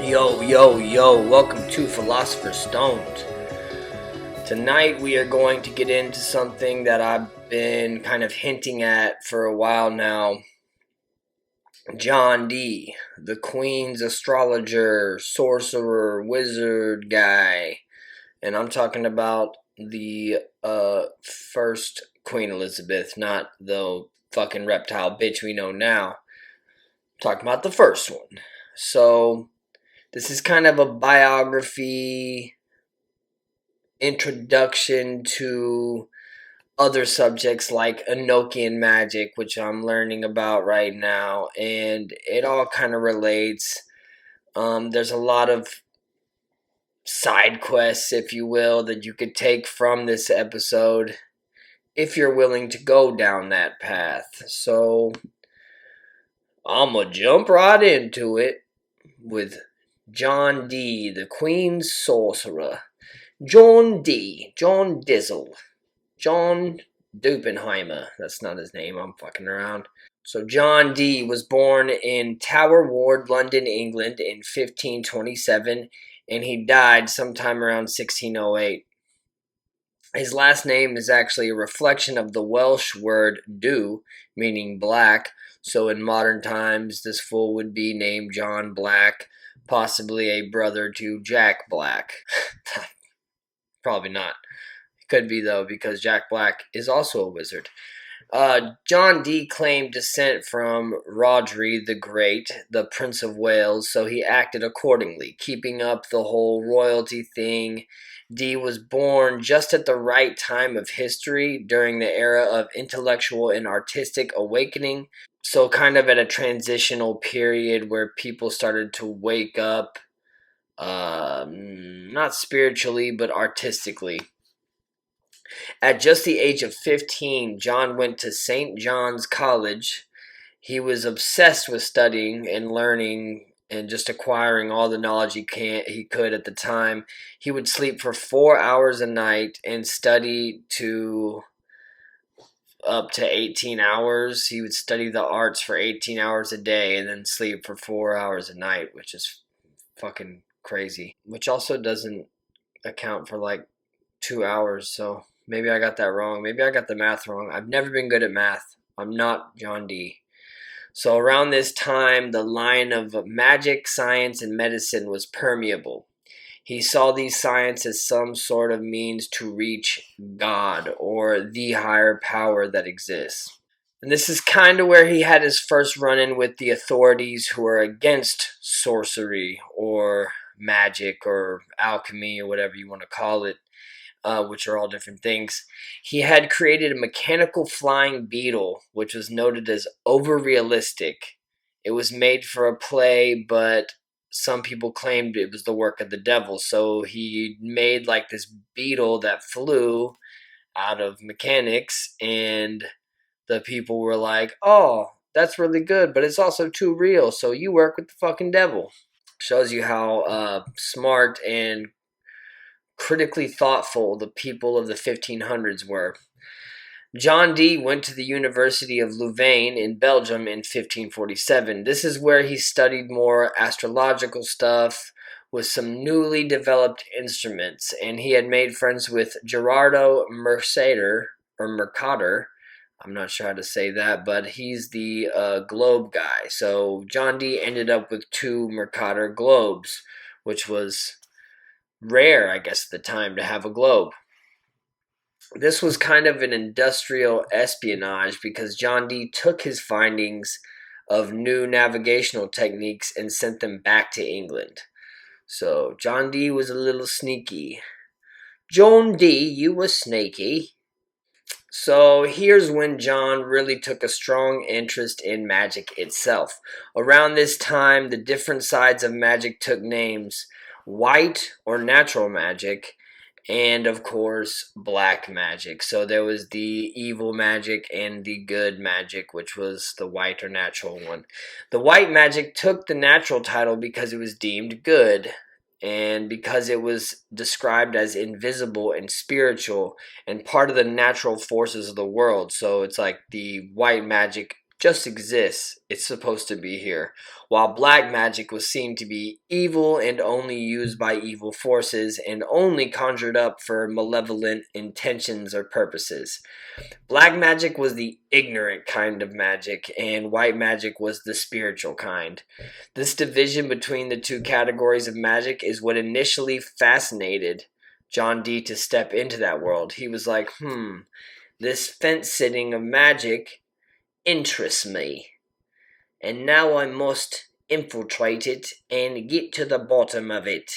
Yo, welcome to Philosophers Stone. Tonight we are going to get into something that I've been kind of hinting at for a while now. John Dee, the Queen's astrologer, sorcerer, wizard guy. And I'm talking about the first Queen Elizabeth, not the fucking reptile bitch we know now. I'm talking about the first one. So this is kind of a biography, introduction to other subjects like Enochican magic, which I'm learning about right now, and it all kind of relates. There's a lot of side quests, if you will, that you could take from this episode if you're willing to go down that path. So I'm gonna jump right into it with John Dee, the Queen's Sorcerer. John Dee, John Dizzle, John Dupenheimer. That's not his name, I'm fucking around. So John Dee was born in Tower Ward, London, England in 1527, and he died sometime around 1608. His last name is actually a reflection of the Welsh word du, meaning black, so in modern times this fool would be named John Black, possibly a brother to Jack Black. Probably not. Could be, though, because Jack Black is also a wizard. John Dee claimed descent from Rhodri the Great, the Prince of Wales, so he acted accordingly, keeping up the whole royalty thing. Dee was born just at the right time of history, during the era of intellectual and artistic awakening, so kind of at a transitional period where people started to wake up, not spiritually, but artistically. At just the age of 15, John went to St. John's College. He was obsessed with studying and learning and just acquiring all the knowledge he could at the time. He would sleep for 4 hours a night and study to up to 18 hours. He would study the arts for 18 hours a day and then sleep for 4 hours a night, which is fucking crazy. Which also doesn't account for like 2 hours, so maybe I got that wrong. Maybe I got the math wrong. I've never been good at math. I'm not John Dee. So around this time, the line of magic, science, and medicine was permeable. He saw these sciences as some sort of means to reach God or the higher power that exists. And this is kind of where he had his first run-in with the authorities who are against sorcery or magic or alchemy or whatever you want to call it. Which are all different things. He had created a mechanical flying beetle, which was noted as over-realistic. It was made for a play, but some people claimed it was the work of the devil. So he made like this beetle that flew out of mechanics, and the people were like, oh, that's really good, but it's also too real, so you work with the fucking devil. Shows you how smart and critically thoughtful the people of the 1500s were. John Dee went to the University of Louvain in Belgium in 1547. This is where he studied more astrological stuff with some newly developed instruments, and he had made friends with Gerardo Mercader, or Mercader. I'm not sure how to say that, but he's the globe guy. So John Dee ended up with 2 Mercator globes, which was rare, I guess, at the time to have a globe. This was kind of an industrial espionage because John Dee took his findings of new navigational techniques and sent them back to England. So John Dee was a little sneaky. John Dee, you were snaky. So here's when John really took a strong interest in magic itself. Around this time, the different sides of magic took names: white or natural magic, and of course black magic. So there was the evil magic and the good magic, which was the white or natural one. The white magic took the natural title because it was deemed good, and because it was described as invisible and spiritual and part of the natural forces of the world. So it's like the white magic just exists. It's supposed to be here. While black magic was seen to be evil and only used by evil forces and only conjured up for malevolent intentions or purposes. Black magic was the ignorant kind of magic, and white magic was the spiritual kind. This division between the two categories of magic is what initially fascinated John Dee to step into that world. He was like, this fence sitting of magic interests me, and now I must infiltrate it and get to the bottom of it.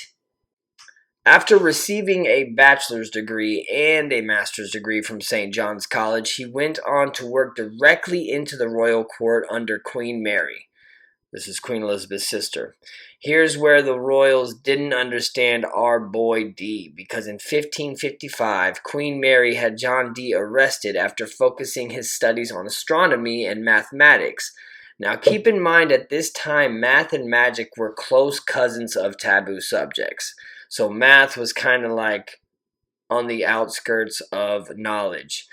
After receiving a bachelor's degree and a master's degree from St. John's College, he went on to work directly into the royal court under Queen Mary. This is Queen Elizabeth's sister. Here's where the royals didn't understand our boy Dee, because in 1555, Queen Mary had John Dee arrested after focusing his studies on astronomy and mathematics. Now keep in mind at this time, math and magic were close cousins of taboo subjects. So math was kind of like on the outskirts of knowledge.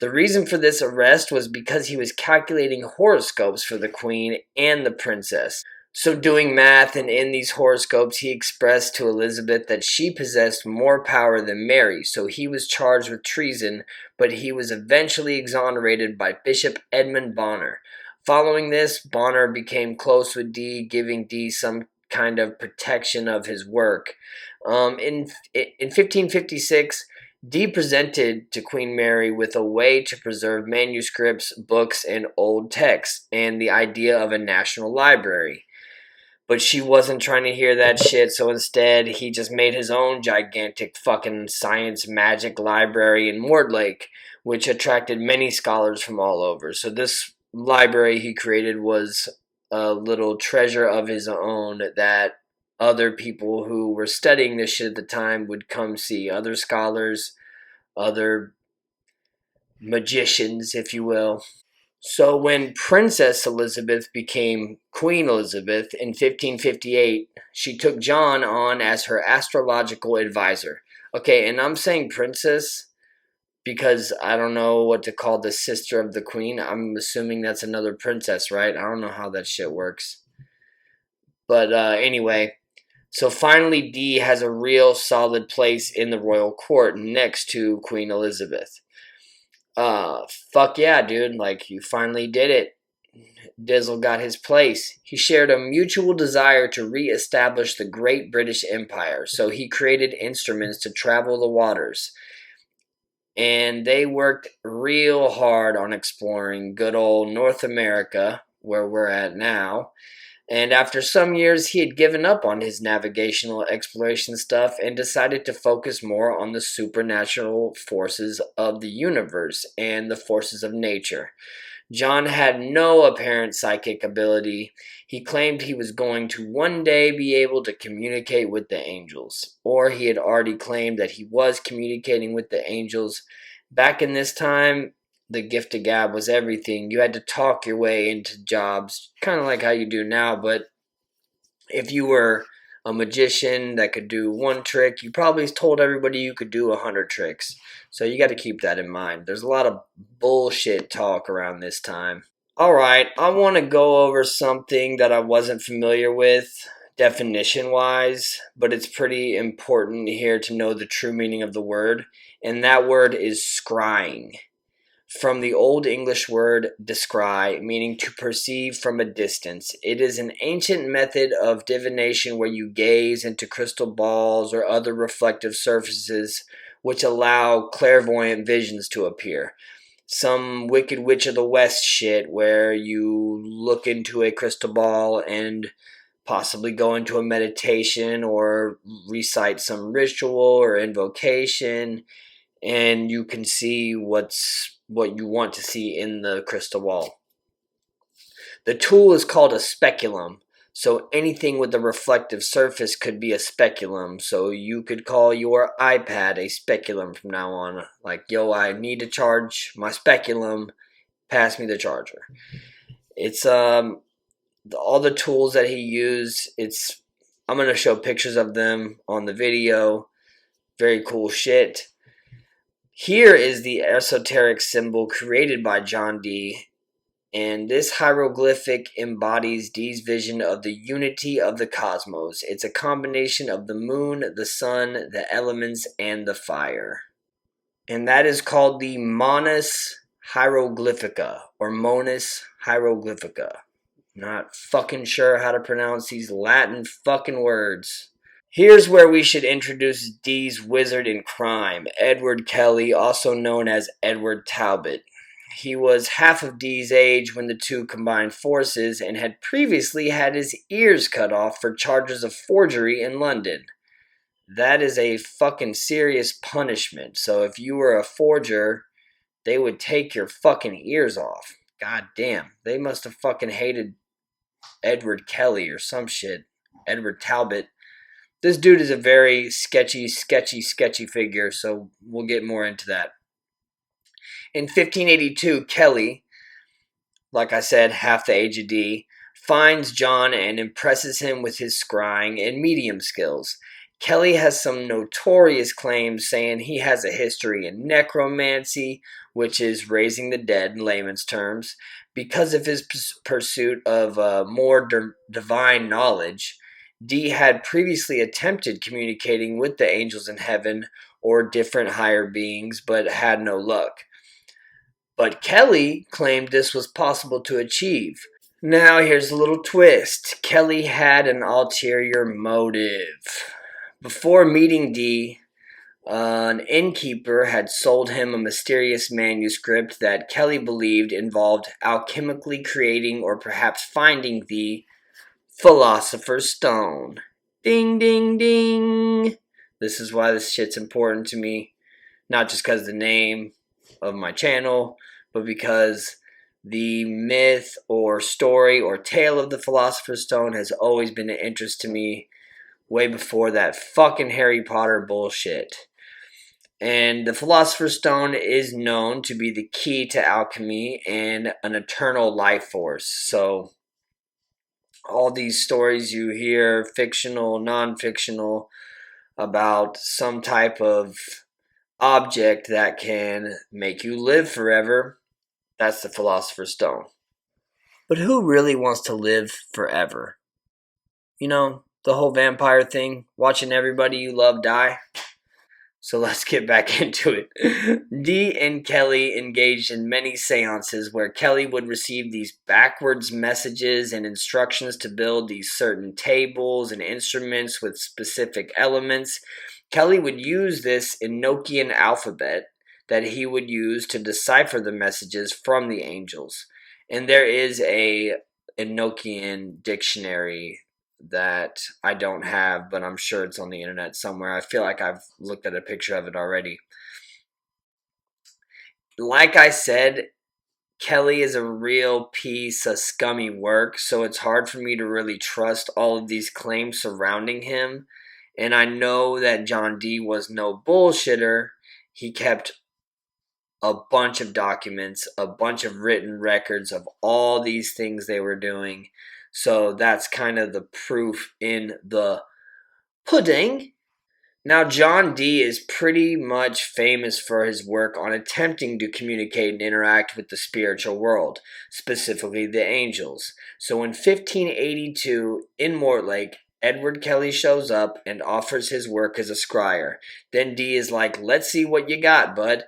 The reason for this arrest was because he was calculating horoscopes for the queen and the princess. So doing math, and in these horoscopes he expressed to Elizabeth that she possessed more power than Mary, so he was charged with treason, but he was eventually exonerated by Bishop Edmund Bonner. Following this, Bonner became close with Dee, giving Dee some kind of protection of his work. In 1556, Dee presented to Queen Mary with a way to preserve manuscripts, books, and old texts, and the idea of a national library. But she wasn't trying to hear that shit, so instead he just made his own gigantic fucking science magic library in Mortlake, which attracted many scholars from all over. So this library he created was a little treasure of his own that other people who were studying this shit at the time would come see. Other scholars, other magicians, if you will. So when Princess Elizabeth became Queen Elizabeth in 1558, she took John on as her astrological advisor. Okay, and I'm saying princess because I don't know what to call the sister of the queen. I'm assuming that's another princess, right? I don't know how that shit works. But anyway, so finally Dee has a real solid place in the royal court next to Queen Elizabeth. Fuck yeah, dude. Like, you finally did it. Dizzle got his place. He shared a mutual desire to re-establish the Great British Empire, so he created instruments to travel the waters. And they worked real hard on exploring good old North America, where we're at now. And after some years, he had given up on his navigational exploration stuff and decided to focus more on the supernatural forces of the universe and the forces of nature. John had no apparent psychic ability. He claimed he was going to one day be able to communicate with the angels, or he had already claimed that he was communicating with the angels. Back in this time, the gift of gab was everything. You had to talk your way into jobs, kind of like how you do now, but if you were a magician that could do one trick, you probably told everybody you could do 100 tricks. So you got to keep that in mind. There's a lot of bullshit talk around this time. Alright, I want to go over something that I wasn't familiar with definition-wise, but it's pretty important here to know the true meaning of the word, and that word is scrying. From the Old English word descry, meaning to perceive from a distance. It is an ancient method of divination where you gaze into crystal balls or other reflective surfaces which allow clairvoyant visions to appear. Some Wicked Witch of the West shit where you look into a crystal ball and possibly go into a meditation or recite some ritual or invocation, and you can see what you want to see in the crystal ball. The tool is called a speculum. So anything with a reflective surface could be a speculum. So you could call your iPad a speculum from now on. Like, yo, I need to charge my speculum. Pass me the charger. It's all the tools that he used. I'm going to show pictures of them on the video. Very cool shit. Here is the esoteric symbol created by John Dee, And this hieroglyphic embodies Dee's vision of the unity of the cosmos. It's a combination of the moon, the sun, the elements, and the fire. And that is called the Monas Hieroglyphica, or Monas Hieroglyphica. Not fucking sure how to pronounce these Latin fucking words. Here's where we should introduce Dee's wizard in crime, Edward Kelly, also known as Edward Talbot. He was half of Dee's age when the two combined forces and had previously had his ears cut off for charges of forgery in London. That is a fucking serious punishment. So if you were a forger, they would take your fucking ears off. God damn. They must have fucking hated Edward Kelly or some shit. Edward Talbot. This dude is a very sketchy figure, so we'll get more into that. In 1582, Kelly, like I said, half the age of Dee, finds John and impresses him with his scrying and medium skills. Kelly has some notorious claims saying he has a history in necromancy, which is raising the dead in layman's terms. Because of his pursuit of more divine knowledge, Dee had previously attempted communicating with the angels in heaven or different higher beings, but had no luck. But Kelly claimed this was possible to achieve. Now here's a little twist. Kelly had an ulterior motive. Before meeting Dee, an innkeeper had sold him a mysterious manuscript that Kelly believed involved alchemically creating or perhaps finding the Philosopher's Stone. Ding, ding, ding. This is why this shit's important to me. Not just because of the name of my channel, but because the myth or story or tale of the Philosopher's Stone has always been an interest to me way before that fucking Harry Potter bullshit. And the Philosopher's Stone is known to be the key to alchemy and an eternal life force. So all these stories you hear, fictional, non-fictional, about some type of object that can make you live forever, that's the Philosopher's Stone. But who really wants to live forever? You know, the whole vampire thing, watching everybody you love die. So let's get back into it. Dee and Kelly engaged in many seances where Kelly would receive these backwards messages and instructions to build these certain tables and instruments with specific elements. Kelly would use this Enochican alphabet that he would use to decipher the messages from the angels. And there is a Enochican dictionary that I don't have, but I'm sure it's on the internet somewhere. I feel like I've looked at a picture of it already. Like I said, Kelly is a real piece of scummy work, so it's hard for me to really trust all of these claims surrounding him. And I know that John Dee was no bullshitter. He kept a bunch of documents, a bunch of written records of all these things they were doing. So that's kind of the proof in the pudding. Now, John Dee is pretty much famous for his work on attempting to communicate and interact with the spiritual world, specifically the angels. So in 1582, in Mortlake, Edward Kelly shows up and offers his work as a scryer. Then Dee is like, let's see what you got, bud.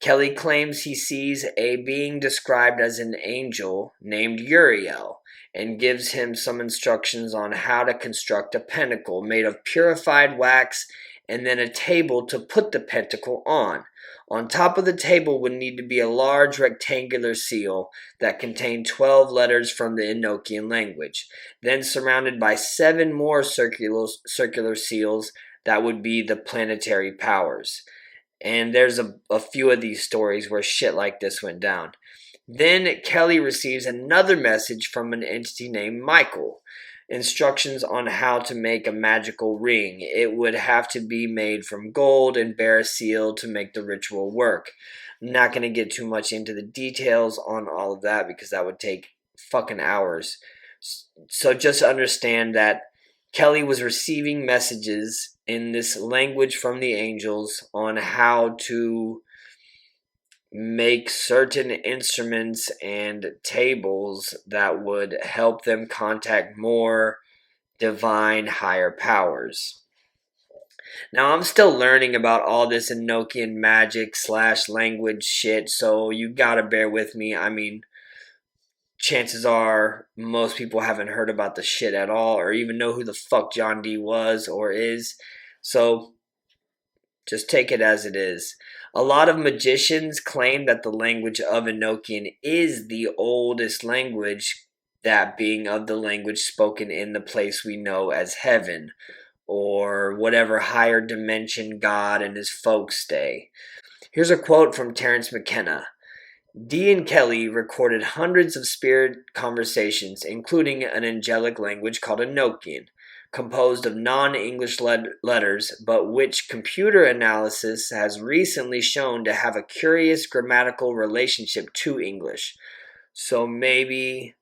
Kelly claims he sees a being described as an angel named Uriel and gives him some instructions on how to construct a pentacle made of purified wax and then a table to put the pentacle on. On top of the table would need to be a large rectangular seal that contained 12 letters from the Enochian language, then surrounded by 7 more circular seals that would be the planetary powers. And there's a few of these stories where shit like this went down. Then Kelly receives another message from an entity named Michael. Instructions on how to make a magical ring. It would have to be made from gold and bear a seal to make the ritual work. I'm not going to get too much into the details on all of that because that would take fucking hours. So just understand that Kelly was receiving messages in this language from the angels on how to make certain instruments and tables that would help them contact more divine higher powers. Now, I'm still learning about all this Enochian magic / language shit, so you gotta bear with me. I mean, chances are most people haven't heard about the shit at all or even know who the fuck John Dee was or is. So just take it as it is. A lot of magicians claim that the language of Enochian is the oldest language, that being of the language spoken in the place we know as heaven, or whatever higher dimension God and his folks stay. Here's a quote from Terence McKenna. Dee and Kelly recorded hundreds of spirit conversations, including an angelic language called Enochian, composed of non-English letters, but which computer analysis has recently shown to have a curious grammatical relationship to English. So maybe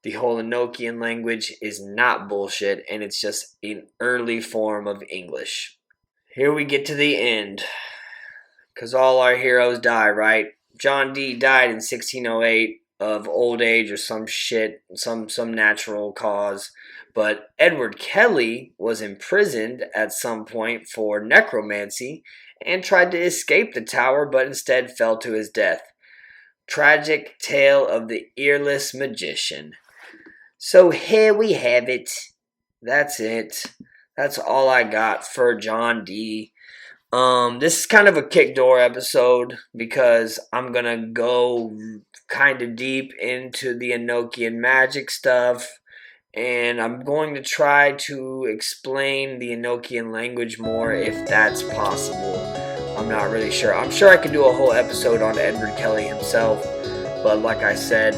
the whole Enochian language is not bullshit, and it's just an early form of English. Here we get to the end, because all our heroes die, right? John Dee died in 1608 of old age or some shit, some natural cause. But Edward Kelly was imprisoned at some point for necromancy and tried to escape the tower, but instead fell to his death. Tragic tale of the earless magician. So here we have it. That's it. That's all I got for John Dee. This is kind of a kick door episode because I'm gonna go kind of deep into the Enochian magic stuff, and I'm going to try to explain the Enochian language more if that's possible. I'm not really sure. I'm sure I could do a whole episode on Edward Kelly himself, but like I said,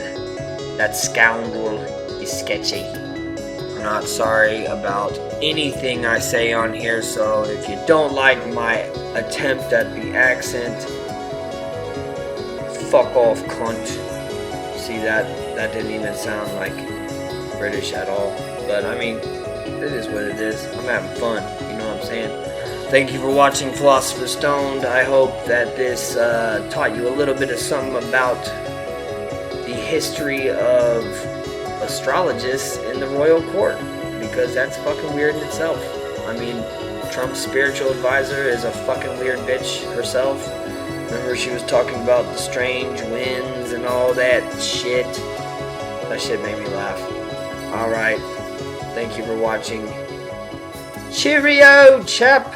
that scoundrel is sketchy. I'm not sorry about anything I say on here, so if you don't like my attempt at the accent, fuck off, cunt. See, that didn't even sound like British at all, but I mean, it is what it is. I'm having fun, you know what I'm saying? Thank you for watching Philosophers Stone. I hope that this taught you a little bit of something about the history of astrologists in the royal court, because that's fucking weird in itself. I mean, Trump's spiritual advisor is a fucking weird bitch herself. Remember, she was talking about the strange winds and all that shit. That shit made me laugh. Alright, thank you for watching. Cheerio, chap!